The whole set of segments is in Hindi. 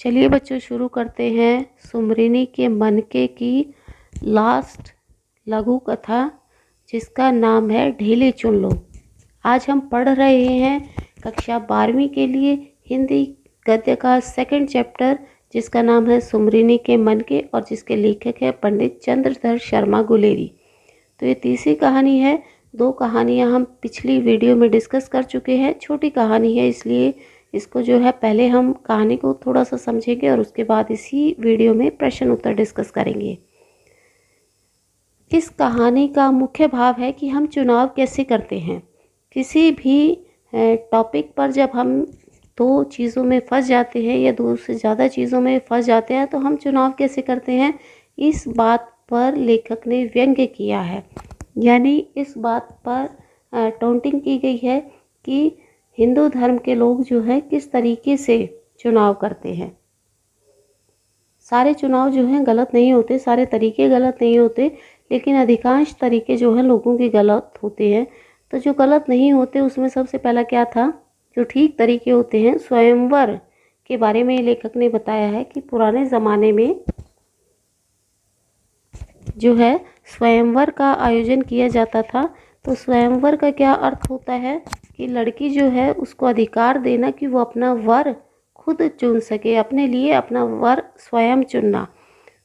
चलिए बच्चों शुरू करते हैं सुमरिनी के मनके की लास्ट लघु कथा जिसका नाम है ढीले चुन लो। आज हम पढ़ रहे हैं कक्षा 12वीं के लिए हिंदी गद्य का सेकंड चैप्टर जिसका नाम है सुमरिनी के मनके और जिसके लेखक है पंडित चंद्रधर शर्मा गुलेरी। तो ये तीसरी कहानी है। 2 कहानियाँ हम पिछली वीडियो में डिस्कस कर चुके हैं। छोटी कहानी है इसलिए इसको जो है पहले हम कहानी को थोड़ा सा समझेंगे और उसके बाद इसी वीडियो में प्रश्न उत्तर डिस्कस करेंगे। इस कहानी का मुख्य भाव है कि हम चुनाव कैसे करते हैं। किसी भी टॉपिक पर जब हम 2 चीज़ों में फंस जाते हैं या 2 से ज़्यादा चीज़ों में फंस जाते हैं तो हम चुनाव कैसे करते हैं, इस बात पर लेखक ने व्यंग्य किया है। यानी इस बात पर टॉन्टिंग की गई है कि हिंदू धर्म के लोग जो है किस तरीके से चुनाव करते हैं। सारे चुनाव जो हैं गलत नहीं होते, सारे तरीके गलत नहीं होते, लेकिन अधिकांश तरीके जो हैं लोगों के गलत होते हैं। तो जो गलत नहीं होते उसमें सबसे पहला क्या था, जो ठीक तरीके होते हैं। स्वयंवर के बारे में लेखक ने बताया है कि पुराने ज़माने में जो है स्वयंवर का आयोजन किया जाता था। तो स्वयंवर का क्या अर्थ होता है कि लड़की जो है उसको अधिकार देना कि वो अपना वर खुद चुन सके, अपने लिए अपना वर स्वयं चुनना।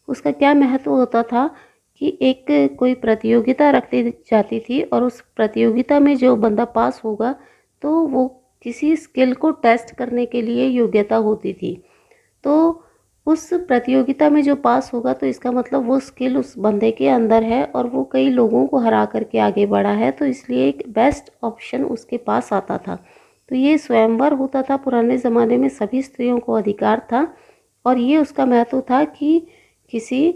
उसका क्या महत्व होता था कि एक कोई प्रतियोगिता रखती जाती थी और उस प्रतियोगिता में जो बंदा पास होगा तो वो किसी स्किल को टेस्ट करने के लिए योग्यता होती थी। तो उस प्रतियोगिता में जो पास होगा तो इसका मतलब वो स्किल उस बंदे के अंदर है और वो कई लोगों को हरा करके आगे बढ़ा है, तो इसलिए एक बेस्ट ऑप्शन उसके पास आता था। तो ये स्वयंवर होता था पुराने ज़माने में, सभी स्त्रियों को अधिकार था और ये उसका महत्व था कि किसी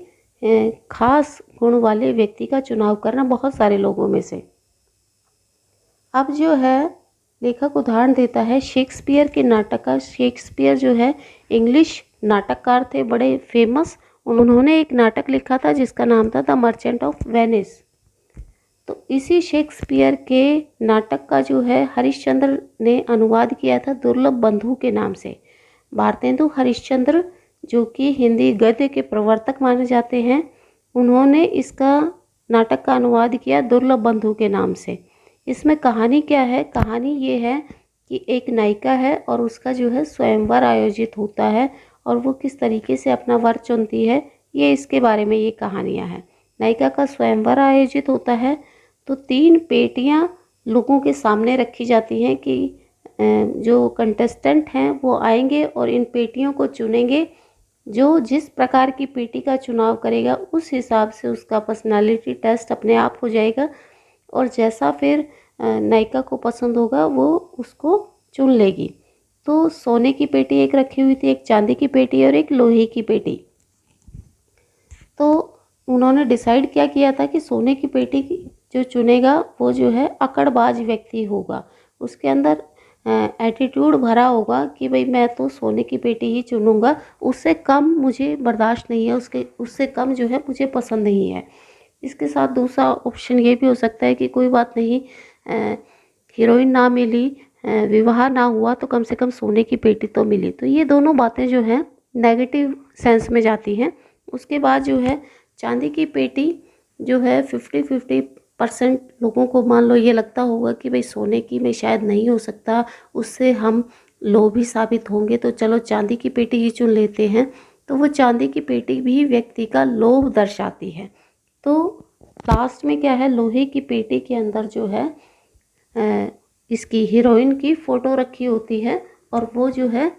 खास गुण वाले व्यक्ति का चुनाव करना बहुत सारे लोगों में से। अब जो है लेखक उदाहरण देता है शेक्सपियर के नाटक का। शेक्सपियर जो है इंग्लिश नाटककार थे, बड़े फेमस। उन्होंने एक नाटक लिखा था जिसका नाम था द मर्चेंट ऑफ वेनिस। तो इसी शेक्सपियर के नाटक का जो है हरिश्चंद्र ने अनुवाद किया था दुर्लभ बंधु के नाम से। भारतेंदु हरिश्चंद्र जो कि हिंदी गद्य के प्रवर्तक माने जाते हैं, उन्होंने इसका नाटक का अनुवाद किया दुर्लभ बंधु के नाम से। इसमें कहानी क्या है, कहानी ये है कि एक नायिका है और उसका जो है स्वयंवर आयोजित होता है और वो किस तरीके से अपना वर चुनती है, ये इसके बारे में ये कहानियाँ हैं। नायिका का स्वयंवर आयोजित होता है तो 3 पेटियाँ लोगों के सामने रखी जाती हैं कि जो कंटेस्टेंट हैं वो आएंगे और इन पेटियों को चुनेंगे। जो जिस प्रकार की पेटी का चुनाव करेगा उस हिसाब से उसका पर्सनालिटी टेस्ट अपने आप हो जाएगा और जैसा फिर नायिका को पसंद होगा वो उसको चुन लेगी। तो सोने की पेटी एक रखी हुई थी, एक चांदी की पेटी और एक लोहे की पेटी। तो उन्होंने डिसाइड क्या किया था कि सोने की पेटी जो चुनेगा वो जो है अकड़बाज व्यक्ति होगा, उसके अंदर एटीट्यूड भरा होगा कि भाई मैं तो सोने की पेटी ही चुनूंगा, उससे कम मुझे बर्दाश्त नहीं है, उससे कम जो है मुझे पसंद नहीं है। इसके साथ दूसरा ऑप्शन ये भी हो सकता है कि कोई बात नहीं, हीरोइन ना मिली, विवाह ना हुआ तो कम से कम सोने की पेटी तो मिली। तो ये दोनों बातें जो हैं नेगेटिव सेंस में जाती हैं। उसके बाद जो है चांदी की पेटी जो है 50-50% लोगों को मान लो ये लगता होगा कि भाई सोने की में शायद नहीं हो सकता, उससे हम लोभी साबित होंगे, तो चलो चांदी की पेटी ही चुन लेते हैं। तो वो चांदी की पेटी भी व्यक्ति का लोभ दर्शाती है। तो लास्ट में क्या है, लोहे की पेटी के अंदर जो है इसकी हीरोइन की फ़ोटो रखी होती है और वो जो है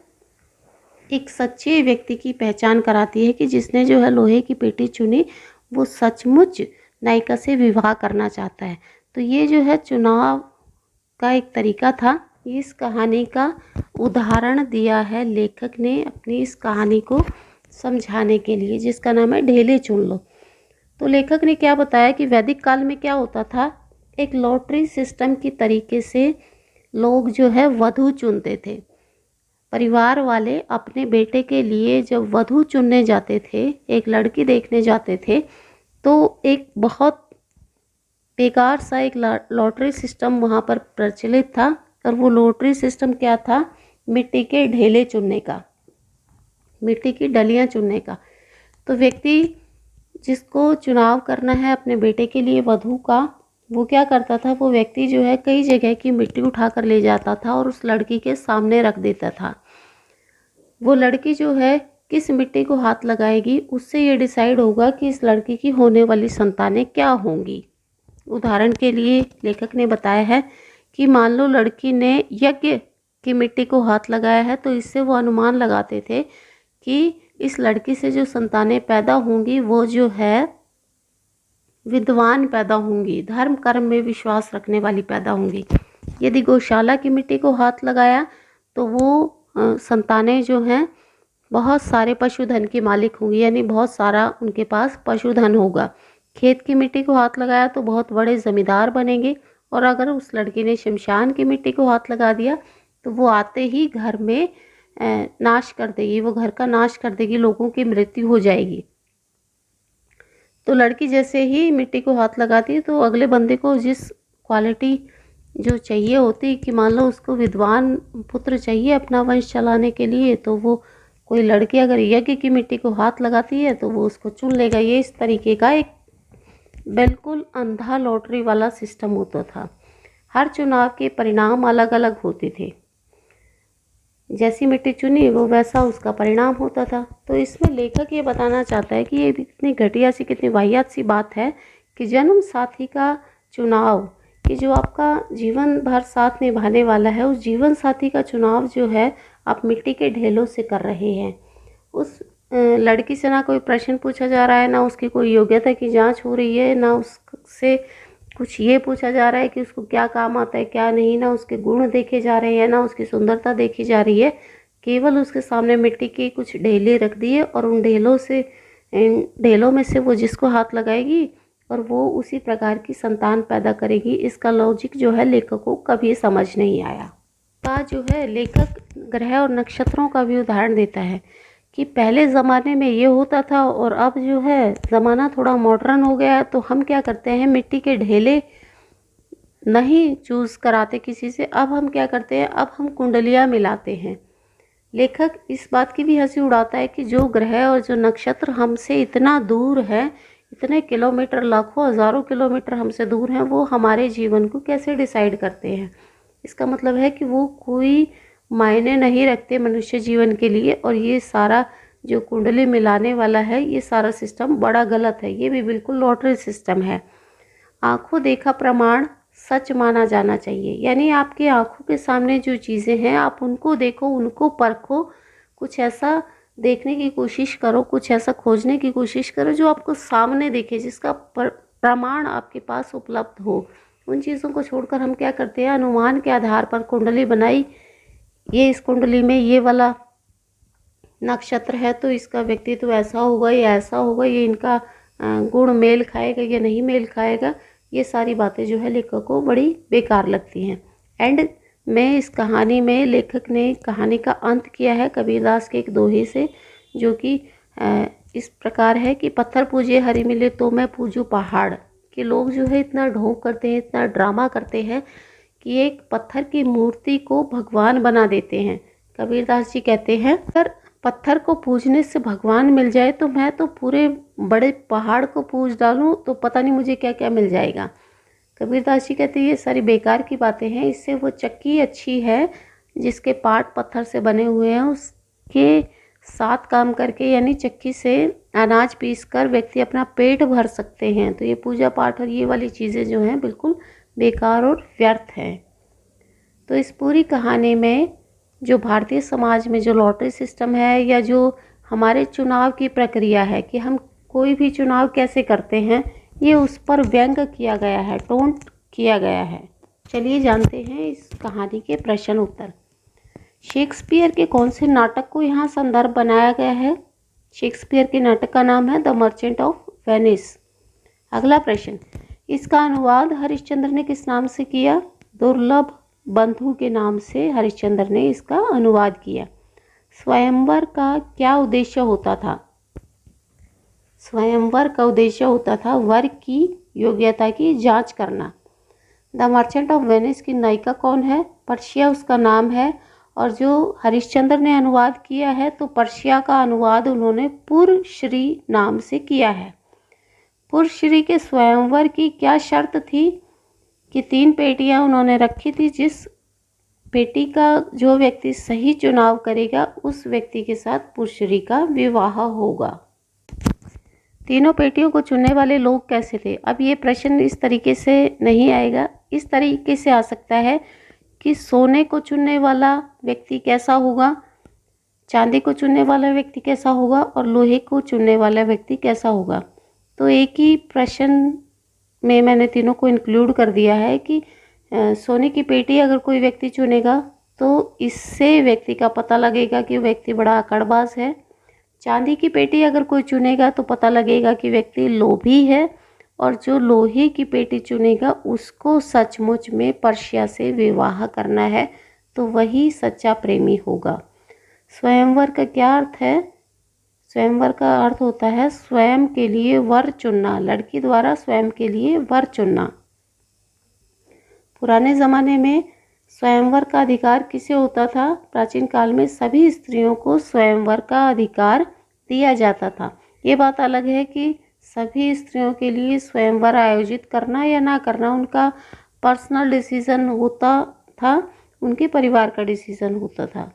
एक सच्चे व्यक्ति की पहचान कराती है कि जिसने जो है लोहे की पेटी चुनी वो सचमुच नायिका से विवाह करना चाहता है। तो ये जो है चुनाव का एक तरीका था। इस कहानी का उदाहरण दिया है लेखक ने अपनी इस कहानी को समझाने के लिए, जिसका नाम है ढेले चुन लो। तो लेखक ने क्या बताया कि वैदिक काल में क्या होता था, एक लॉटरी सिस्टम की तरीके से लोग जो है वधू चुनते थे। परिवार वाले अपने बेटे के लिए जब वधू चुनने जाते थे, एक लड़की देखने जाते थे, तो एक बहुत बेकार सा एक लॉटरी सिस्टम वहाँ पर प्रचलित था। और वो लॉटरी सिस्टम क्या था, मिट्टी के ढेले चुनने का। मिट्टी की डलियाँ चुनने का। तो व्यक्ति जिसको चुनाव करना है अपने बेटे के लिए वधू का, वो क्या करता था, वो व्यक्ति जो है कई जगह की मिट्टी उठा कर ले जाता था और उस लड़की के सामने रख देता था। वो लड़की जो है किस मिट्टी को हाथ लगाएगी, उससे ये डिसाइड होगा कि इस लड़की की होने वाली संतानें क्या होंगी। उदाहरण के लिए लेखक ने बताया है कि मान लो लड़की ने यज्ञ की मिट्टी को हाथ लगाया है, तो इससे वो अनुमान लगाते थे कि इस लड़की से जो संतानें पैदा होंगी वो जो है विद्वान पैदा होंगी, धर्म कर्म में विश्वास रखने वाली पैदा होंगी। यदि गौशाला की मिट्टी को हाथ लगाया तो वो संतानें जो हैं बहुत सारे पशुधन की मालिक होंगी, यानी बहुत सारा उनके पास पशुधन होगा। खेत की मिट्टी को हाथ लगाया तो बहुत बड़े जमींदार बनेंगे। और अगर उस लड़की ने शमशान की मिट्टी को हाथ लगा दिया तो वो आते ही घर में नाश कर देगी, वो घर का नाश कर देगी, लोगों की मृत्यु हो जाएगी। तो लड़की जैसे ही मिट्टी को हाथ लगाती है तो अगले बंदे को जिस क्वालिटी जो चाहिए होती कि मान लो उसको विद्वान पुत्र चाहिए अपना वंश चलाने के लिए, तो वो कोई लड़की अगर यज्ञ की मिट्टी को हाथ लगाती है तो वो उसको चुन लेगा। ये इस तरीके का एक बिल्कुल अंधा लॉटरी वाला सिस्टम होता था। हर चुनाव के परिणाम अलग अलग होते थे, जैसी मिट्टी चुनी वो वैसा उसका परिणाम होता था। तो इसमें लेखक ये बताना चाहता है कि ये भी कितनी घटिया सी, कितनी वाहियात सी बात है कि जन्म साथी का चुनाव, कि जो आपका जीवन भर साथ निभाने वाला है, उस जीवन साथी का चुनाव जो है आप मिट्टी के ढेलों से कर रहे हैं। उस लड़की से ना कोई प्रश्न पूछा जा रहा है, ना उसकी कोई योग्यता की जांच हो रही है, ना उससे कुछ ये पूछा जा रहा है कि उसको क्या काम आता है क्या नहीं, ना उसके गुण देखे जा रहे हैं, ना उसकी सुंदरता देखी जा रही है। केवल उसके सामने मिट्टी की कुछ ढेले रख दिए और उन ढेलों में से वो जिसको हाथ लगाएगी और वो उसी प्रकार की संतान पैदा करेगी। इसका लॉजिक जो है लेखक को कभी समझ नहीं आया। का जो है लेखक ग्रह और नक्षत्रों का भी उदाहरण देता है कि पहले ज़माने में ये होता था और अब जो है ज़माना थोड़ा मॉडर्न हो गया है, तो हम क्या करते हैं, मिट्टी के ढेले नहीं चूज़ कराते किसी से। अब हम क्या करते हैं, अब हम कुंडलियाँ मिलाते हैं। लेखक इस बात की भी हंसी उड़ाता है कि जो ग्रह और जो नक्षत्र हमसे इतना दूर है, इतने किलोमीटर, लाखों हज़ारों किलोमीटर हमसे दूर हैं, वो हमारे जीवन को कैसे डिसाइड करते हैं। इसका मतलब है कि वो कोई मायने नहीं रखते मनुष्य जीवन के लिए। और ये सारा जो कुंडली मिलाने वाला है, ये सारा सिस्टम बड़ा गलत है। ये भी बिल्कुल लॉटरी सिस्टम है। आंखों देखा प्रमाण सच माना जाना चाहिए, यानी आपकी आंखों के सामने जो चीज़ें हैं आप उनको देखो, उनको परखो, कुछ ऐसा देखने की कोशिश करो, कुछ ऐसा खोजने की कोशिश करो जो आपको सामने दिखे, जिसका प्रमाण आपके पास उपलब्ध हो। उन चीज़ों को छोड़कर हम क्या करते हैं, अनुमान के आधार पर कुंडली बनाई, ये इस कुंडली में ये वाला नक्षत्र है तो इसका व्यक्तित्व ऐसा होगा या ऐसा होगा, ये इनका गुण मेल खाएगा या नहीं मेल खाएगा। ये सारी बातें जो है लेखक को बड़ी बेकार लगती हैं। एंड में इस कहानी में लेखक ने कहानी का अंत किया है कबीरदास के एक दोहे से, जो कि इस प्रकार है कि पत्थर पूजे हरि मिले तो मैं पूजूं पहाड़। कि लोग जो है इतना ढोंग करते हैं, इतना ड्रामा करते हैं कि एक पत्थर की मूर्ति को भगवान बना देते हैं। कबीरदास जी कहते हैं अगर पत्थर को पूजने से भगवान मिल जाए तो मैं तो पूरे बड़े पहाड़ को पूज डालूं तो पता नहीं मुझे क्या क्या मिल जाएगा। कबीरदास जी कहते हैं ये सारी बेकार की बातें हैं। इससे वो चक्की अच्छी है जिसके पार्ट पत्थर से बने हुए हैं, उसके साथ काम करके यानी चक्की से अनाज पीस कर व्यक्ति अपना पेट भर सकते हैं। तो ये पूजा पाठ और ये वाली चीज़ें जो हैं बिल्कुल बेकार और व्यर्थ है। तो इस पूरी कहानी में जो भारतीय समाज में जो लॉटरी सिस्टम है या जो हमारे चुनाव की प्रक्रिया है कि हम कोई भी चुनाव कैसे करते हैं, ये उस पर व्यंग किया गया है, टोंट किया गया है। चलिए जानते हैं इस कहानी के प्रश्न उत्तर। शेक्सपियर के कौन से नाटक को यहाँ संदर्भ बनाया गया है? शेक्सपियर के नाटक का नाम है द मर्चेंट ऑफ वेनिस। अगला प्रश्न, इसका अनुवाद हरिश्चंद्र ने किस नाम से किया? दुर्लभ बंधु के नाम से हरिश्चंद्र ने इसका अनुवाद किया। स्वयंवर का क्या उद्देश्य होता था? स्वयंवर का उद्देश्य होता था वर की योग्यता की जांच करना। द मर्चेंट ऑफ वेनिस की नायिका कौन है? पर्शिया उसका नाम है और जो हरिश्चंद्र ने अनुवाद किया है तो पर्शिया का अनुवाद उन्होंने पुरश्री नाम से किया है। पुरश्री के स्वयंवर की क्या शर्त थी कि 3 पेटियां उन्होंने रखी थी, जिस पेटी का जो व्यक्ति सही चुनाव करेगा उस व्यक्ति के साथ पुरश्री का विवाह होगा। तीनों पेटियों को चुनने वाले लोग कैसे थे? अब ये प्रश्न इस तरीके से नहीं आएगा, इस तरीके से आ सकता है कि सोने को चुनने वाला व्यक्ति कैसा होगा, चांदी को चुनने वाला व्यक्ति कैसा होगा और लोहे को चुनने वाला व्यक्ति कैसा होगा। तो एक ही प्रश्न में मैंने तीनों को इंक्लूड कर दिया है कि सोने की पेटी अगर कोई व्यक्ति चुनेगा तो इससे व्यक्ति का पता लगेगा कि व्यक्ति बड़ा अकड़बाज है। चांदी की पेटी अगर कोई चुनेगा तो पता लगेगा कि व्यक्ति लोभी है, और जो लोहे की पेटी चुनेगा उसको सचमुच में पर्शिया से विवाह करना है, तो वही सच्चा प्रेमी होगा। स्वयंवर का क्या अर्थ है? स्वयंवर का अर्थ होता है स्वयं के लिए वर चुनना, लड़की द्वारा स्वयं के लिए वर चुनना। पुराने ज़माने में स्वयंवर का अधिकार किसे होता था? प्राचीन काल में सभी स्त्रियों को स्वयंवर का अधिकार दिया जाता था। ये बात अलग है कि सभी स्त्रियों के लिए स्वयंवर आयोजित करना या ना करना उनका पर्सनल डिसीजन होता था, उनके परिवार का डिसीजन होता था।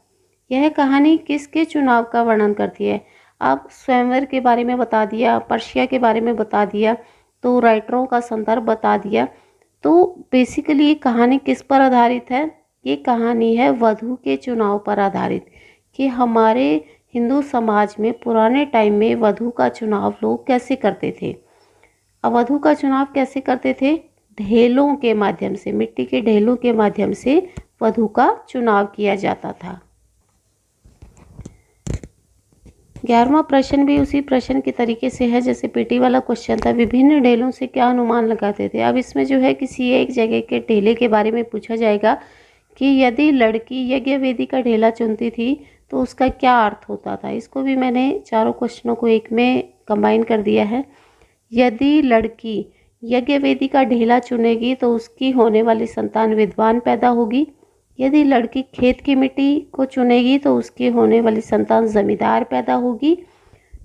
यह कहानी किसके चुनाव का वर्णन करती है? अब स्वयंवर के बारे में बता दिया, पर्शिया के बारे में बता दिया, तो राइटरों का संदर्भ बता दिया। तो बेसिकली ये कहानी किस पर आधारित है? ये कहानी है वधू के चुनाव पर आधारित, कि हमारे हिंदू समाज में पुराने टाइम में वधू का चुनाव लोग कैसे करते थे। अब वधू का चुनाव कैसे करते थे? ढेलों के माध्यम से, मिट्टी के ढेलों के माध्यम से वधू का चुनाव किया जाता था। 11वां प्रश्न भी उसी प्रश्न के तरीके से है जैसे पेटी वाला क्वेश्चन था। विभिन्न ढेलों से क्या अनुमान लगाते थे? अब इसमें जो है किसी एक जगह के ढेले के बारे में पूछा जाएगा कि यदि लड़की यज्ञ वेदी का ढेला चुनती थी तो उसका क्या अर्थ होता था। इसको भी मैंने चारों क्वेश्चनों को एक में कंबाइन कर दिया है। यदि लड़की यज्ञ वेदी का ढेला चुनेगी तो उसकी होने वाली संतान विद्वान पैदा होगी। यदि लड़की खेत की मिट्टी को चुनेगी तो उसकी होने वाली संतान जमींदार पैदा होगी।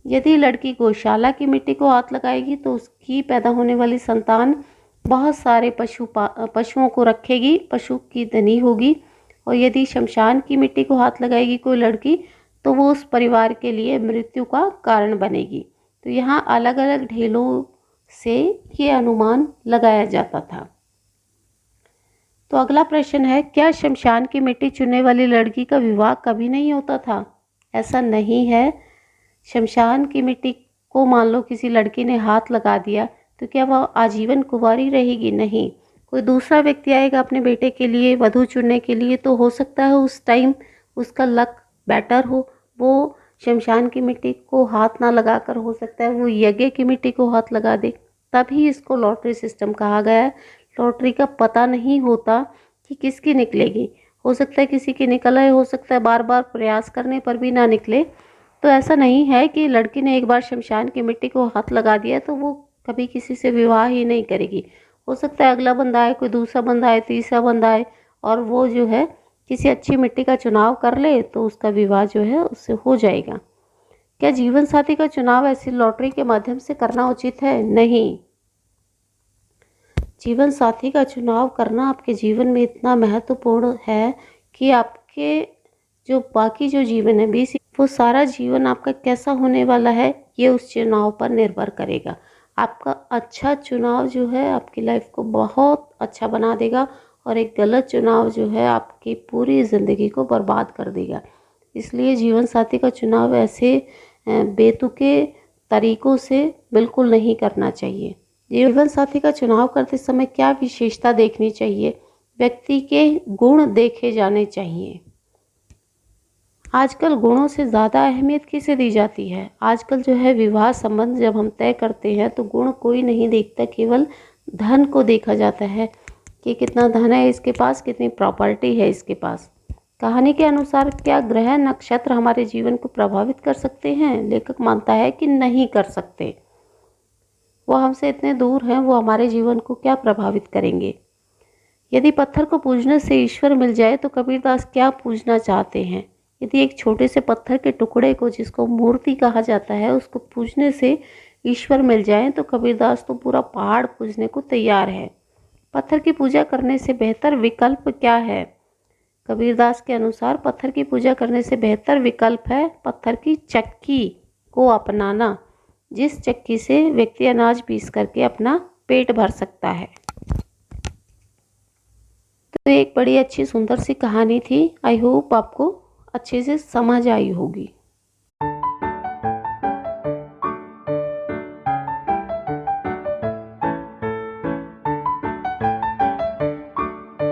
यदि लड़की गौशाला की मिट्टी को हाथ लगाएगी तो उसकी पैदा होने वाली संतान बहुत सारे पशुओं को रखेगी, पशु की धनी होगी। और यदि शमशान की मिट्टी को हाथ लगाएगी कोई लड़की तो वो उस परिवार के लिए मृत्यु का कारण बनेगी। तो यहाँ अलग अलग ढेलों से ये अनुमान लगाया जाता था। तो अगला प्रश्न है, क्या शमशान की मिट्टी चुनने वाली लड़की का विवाह कभी नहीं होता था? ऐसा नहीं है। शमशान की मिट्टी को मान लो किसी लड़की ने हाथ लगा दिया तो क्या वह आजीवन कुंवारी रहेगी? नहीं। कोई दूसरा व्यक्ति आएगा अपने बेटे के लिए वधू चुनने के लिए, तो हो सकता है उस टाइम उसका लक बेटर हो, वो शमशान की मिट्टी को हाथ ना लगाकर हो सकता है वो यज्ञ की मिट्टी को हाथ लगा दे। तभी इसको लॉटरी सिस्टम कहा गया है। लॉटरी का पता नहीं होता कि किसकी निकलेगी, हो सकता है किसी की निकल आए, हो सकता है बार बार प्रयास करने पर भी ना निकले। तो ऐसा नहीं है कि लड़की ने एक बार शमशान की मिट्टी को हाथ लगा दिया तो वो कभी किसी से विवाह ही नहीं करेगी। हो सकता है अगला बंदा आए, कोई दूसरा बंदा आए, तीसरा बंदा आए और वो जो है किसी अच्छी मिट्टी का चुनाव कर ले तो उसका विवाह जो है उससे हो जाएगा। क्या जीवन साथी का चुनाव ऐसी लॉटरी के माध्यम से करना उचित है? नहीं। जीवन साथी का चुनाव करना आपके जीवन में इतना महत्वपूर्ण है कि आपके जो बाकी जो जीवन है 20 वो सारा जीवन आपका कैसा होने वाला है ये उस चुनाव पर निर्भर करेगा। आपका अच्छा चुनाव जो है आपकी लाइफ को बहुत अच्छा बना देगा और एक गलत चुनाव जो है आपकी पूरी ज़िंदगी को बर्बाद कर देगा। इसलिए जीवन साथी का चुनाव ऐसे बेतुके तरीक़ों से बिल्कुल नहीं करना चाहिए। जीवन साथी का चुनाव करते समय क्या विशेषता देखनी चाहिए? व्यक्ति के गुण देखे जाने चाहिए। आजकल गुणों से ज़्यादा अहमियत किसे दी जाती है? आजकल जो है विवाह संबंध जब हम तय करते हैं तो गुण कोई नहीं देखता, केवल धन को देखा जाता है कि कितना धन है इसके पास, कितनी प्रॉपर्टी है इसके पास। कहानी के अनुसार क्या ग्रह नक्षत्र हमारे जीवन को प्रभावित कर सकते हैं? लेखक मानता है कि नहीं कर सकते। वो हमसे इतने दूर हैं, वो हमारे जीवन को क्या प्रभावित करेंगे? यदि पत्थर को पूजने से ईश्वर मिल जाए तो कबीरदास क्या पूजना चाहते हैं? यदि एक छोटे से पत्थर के टुकड़े को, जिसको मूर्ति कहा जाता है, उसको पूजने से ईश्वर मिल जाए तो कबीरदास तो पूरा पहाड़ पूजने को तैयार है। पत्थर की पूजा करने से बेहतर विकल्प क्या है? कबीरदास के अनुसार पत्थर की पूजा करने से बेहतर विकल्प है पत्थर की चक्की को अपनाना, जिस चक्की से व्यक्ति अनाज पीस करके अपना पेट भर सकता है। तो एक बड़ी अच्छी सुंदर सी कहानी थी। आई होप आपको अच्छे से समझ आई होगी।